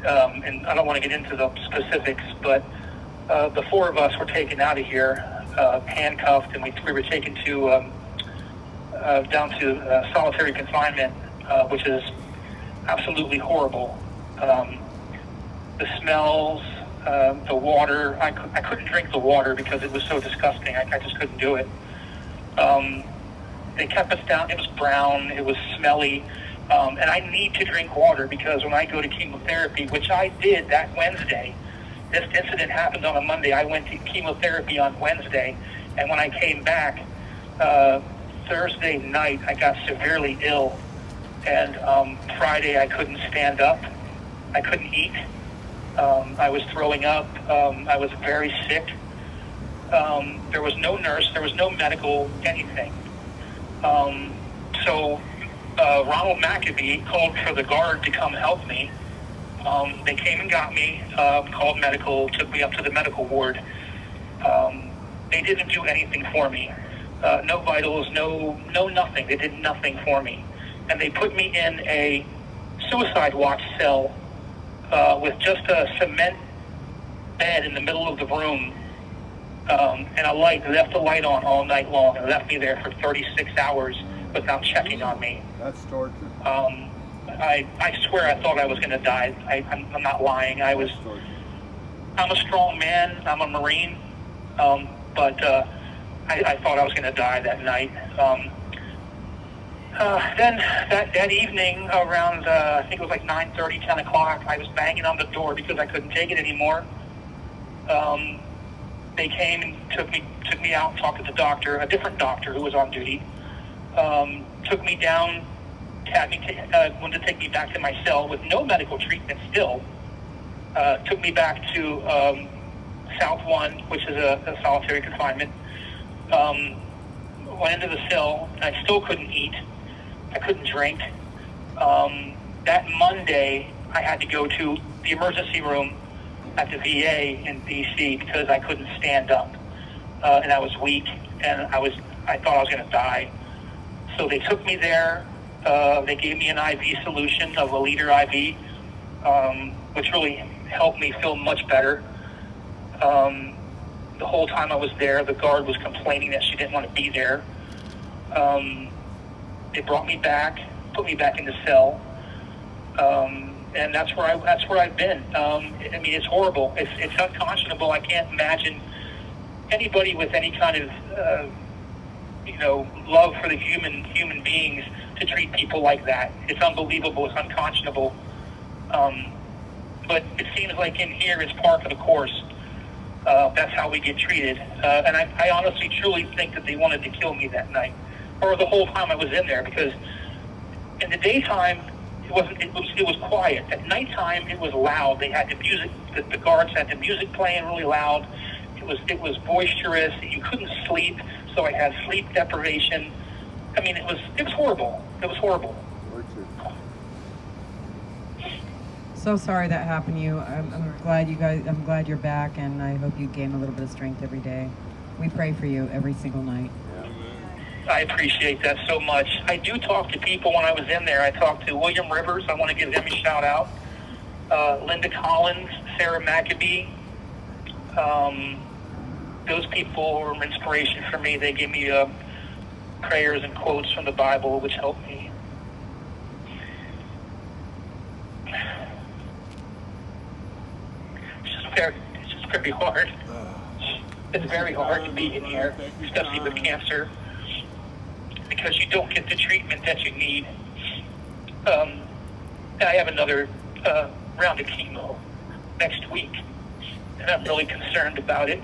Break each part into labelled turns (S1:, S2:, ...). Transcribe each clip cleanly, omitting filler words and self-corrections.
S1: and I don't want to get into the specifics, but the four of us were taken out of here, handcuffed, and we were taken to down to solitary confinement, which is absolutely horrible. The smells, the water. I couldn't drink the water because it was so disgusting. I just couldn't do it. They kept us down. It was brown. It was smelly. And I need to drink water because when I go to chemotherapy, which I did that Wednesday, this incident happened on a Monday. I went to chemotherapy on Wednesday. And when I came back Thursday night, I got severely ill. And Friday, I couldn't stand up. I couldn't eat. I was throwing up. I was very sick. There was no nurse. There was no medical anything. So Ronald McAbee called for the guard to come help me. They came and got me, called medical, took me up to the medical ward. They didn't do anything for me. No vitals, no nothing. They did nothing for me. And they put me in a suicide watch cell with just a cement bed in the middle of the room and a light. They left the light on all night long and left me there for 36 hours without checking on me.
S2: That's torture.
S1: I swear I thought I was going to die. I'm not lying. I'm a strong man. I'm a Marine. But I thought I was going to die that night. Then that evening around, I think it was like 9:30, 10 o'clock, I was banging on the door because I couldn't take it anymore. They came and took me out and talked to the doctor, a different doctor who was on duty. Took me down, wanted to take me back to my cell with no medical treatment still. Took me back to South 1, which is a solitary confinement. Went into the cell, and I still couldn't eat. I couldn't drink. That Monday, I had to go to the emergency room at the VA in DC because I couldn't stand up, and I was weak, and I thought I was going to die. So they took me there. They gave me an IV solution of a liter IV, which really helped me feel much better. The whole time I was there, the guard was complaining that she didn't want to be there. They brought me back, put me back in the cell, and that's where I've been. I mean, it's horrible. It's unconscionable. I can't imagine anybody with any kind of love for the human beings to treat people like that. It's unbelievable. It's unconscionable. But it seems like in here it's par for the course. That's how we get treated. And I honestly, truly think that they wanted to kill me that night, or the whole time I was in there, because in the daytime it was quiet. At nighttime it was loud. They had the music. The guards had the music playing really loud. It was boisterous. You couldn't sleep, so I had sleep deprivation. I mean, it was horrible. It was horrible.
S3: So sorry that happened to you. I'm glad you're back, and I hope you gain a little bit of strength every day. We pray for you every single night.
S1: I appreciate that so much. I do talk to people when I was in there. I talked to William Rivers. I want to give them a shout out. Linda Collins, Sarah McAbee. Those people were an inspiration for me. They gave me prayers and quotes from the Bible, which helped me. It's just very hard. It's very hard to be in here, especially with cancer, because you don't get the treatment that you need. And I have another round of chemo next week, and I'm really concerned about it.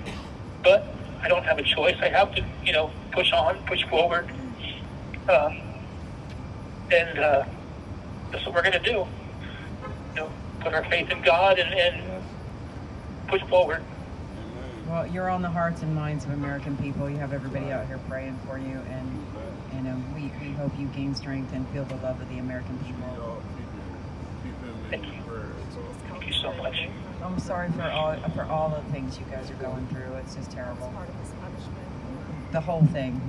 S1: But I don't have a choice. I have to, push on, push forward. And that's what we're going to do. Put our faith in God and push forward.
S3: Well, you're on the hearts and minds of American people. You have everybody out here praying for you, and we hope you gain strength and feel the love of the American people.
S1: Thank you. Thank you so much.
S3: I'm sorry for all the things you guys are going through. It's just terrible. The whole thing,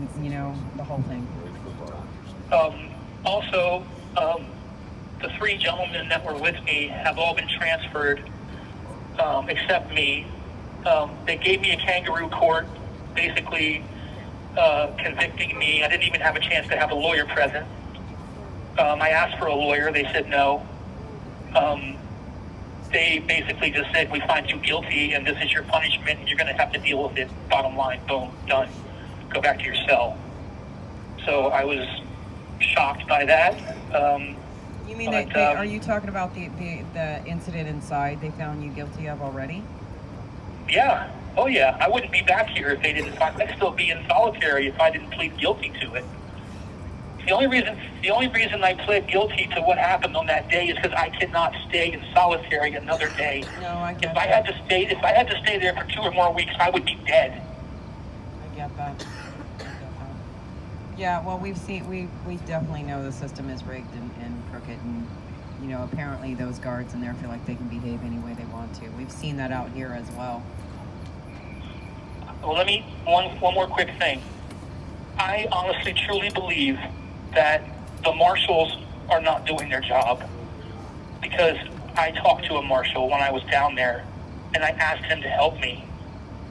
S3: the whole thing.
S1: Also, the three gentlemen that were with me have all been transferred, except me. They gave me a kangaroo court, basically convicting me. I didn't even have a chance to have a lawyer present. I asked for a lawyer. They said no. They basically just said, we find you guilty and this is your punishment and you're going to have to deal with it. Bottom line, boom, done. Go back to your cell. So I was shocked by that.
S3: You mean are you talking about the incident inside they found you guilty of already?
S1: Yeah. Oh yeah. I wouldn't be back here if they didn't find. I'd still be in solitary if I didn't plead guilty to it. The only reason I pled guilty to what happened on that day is because I cannot stay in solitary another day.
S3: No, I get
S1: If
S3: that.
S1: I had to stay there for 2 or more weeks, I would be dead.
S3: I get that. Yeah, well, we definitely know the system is rigged and crooked, and apparently those guards in there feel like they can behave any way they want to. We've seen that out here as well.
S1: Well, one more quick thing. I honestly, truly believe that the marshals are not doing their job, because I talked to a marshal when I was down there, and I asked him to help me,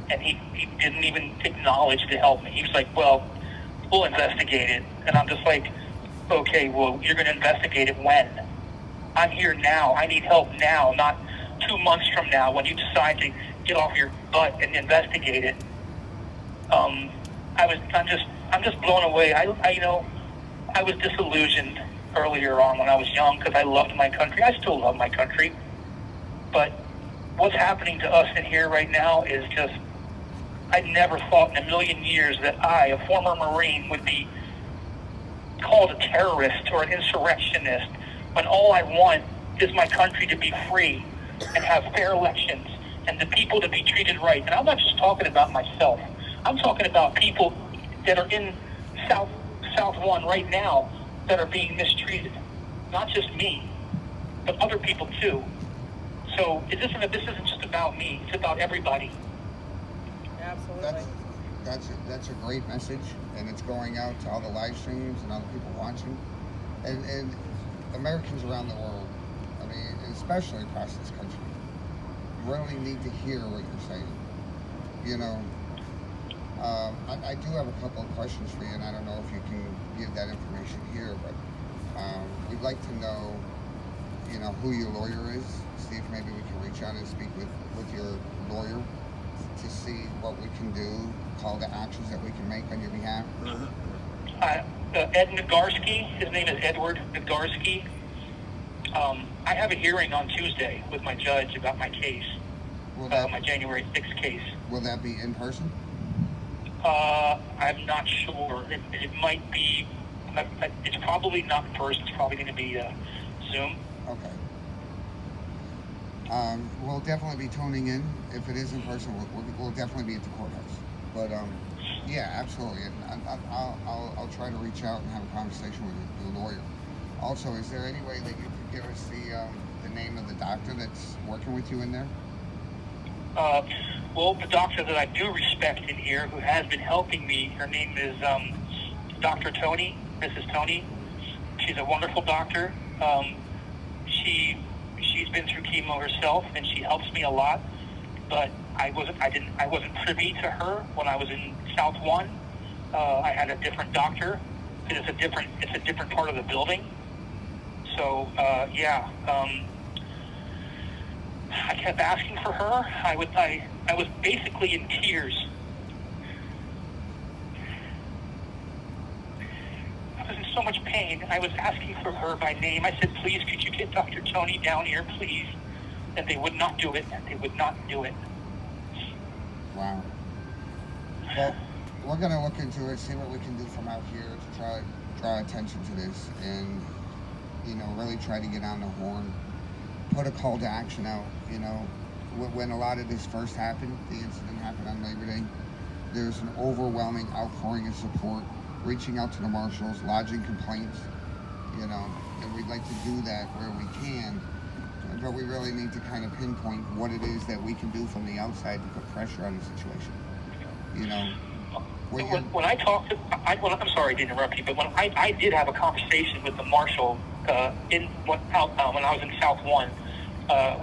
S1: and he didn't even acknowledge to help me. He was like, well, we'll investigate it. And I'm just like, okay, well, you're going to investigate it when? I'm here now. I need help now, not 2 months from now when you decide to get off your butt and investigate it. I'm just blown away. I was disillusioned earlier on when I was young because I loved my country. I still love my country. But what's happening to us in here right now is just, I never thought in a million years that I, a former Marine, would be called a terrorist or an insurrectionist when all I want is my country to be free and have fair elections and the people to be treated right. And I'm not just talking about myself. I'm talking about people that are in South 1 right now that are being mistreated. Not just me, but other people too. So this isn't just about me. It's about everybody.
S3: Absolutely.
S2: That's a great message, and it's going out to all the live streams and all the people watching, and Americans around the world. I mean, especially across this country, really need to hear what you're saying. I do have a couple of questions for you, and I don't know if you can give that information here, but we'd like to know, who your lawyer is. See if maybe we can reach out and speak with your lawyer to see what we can do, call to actions that we can make on your behalf.
S1: Ed Nagarsky, his name is Edward Nagarsky. I have a hearing on Tuesday with my judge about my case, my January 6th case.
S2: Will that be in person?
S1: I'm not sure. It might be, it's probably not in person. It's probably going to be Zoom.
S2: Okay. We'll definitely be tuning in. If it is in person, we'll definitely be at the courthouse. But yeah, absolutely. And I'll try to reach out and have a conversation with the lawyer. Also, is there any way that you could give us the name of the doctor that's working with you in there?
S1: Well, the doctor that I do respect in here, who has been helping me, her name is Dr. Tony, Mrs. Tony. She's a wonderful doctor. She's been through chemo herself, and she helps me a lot. But I wasn't privy to her when I was in South 1. I had a different doctor. It's a different part of the building. So I kept asking for her. I was basically in tears. I was in so much pain. I was asking for her by name. I said, please, could you get Dr. Tony down here, please? And they would not do it. They would not do it.
S2: Wow. Well, we're going to look into it, see what we can do from out here to try to draw attention to this and, really try to get on the horn, put a call to action out. When a lot of this first happened, the incident happened on Labor Day, there's an overwhelming outpouring of support, reaching out to the marshals, lodging complaints, and we'd like to do that where we can, but we really need to kind of pinpoint what it is that we can do from the outside to put pressure on the situation.
S1: When I talked to, I'm sorry to interrupt you, but when I did have a conversation with the marshal when I was in South One.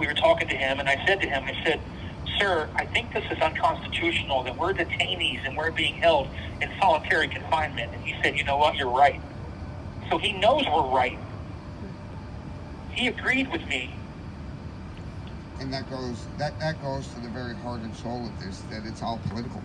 S1: We were talking to him, and I said to him, I said, "Sir, I think this is unconstitutional, that we're detainees and we're being held in solitary confinement." And he said, "You know what, you're right." So he knows we're right. He agreed with me.
S2: And that goes to the very heart and soul of this, that it's all political.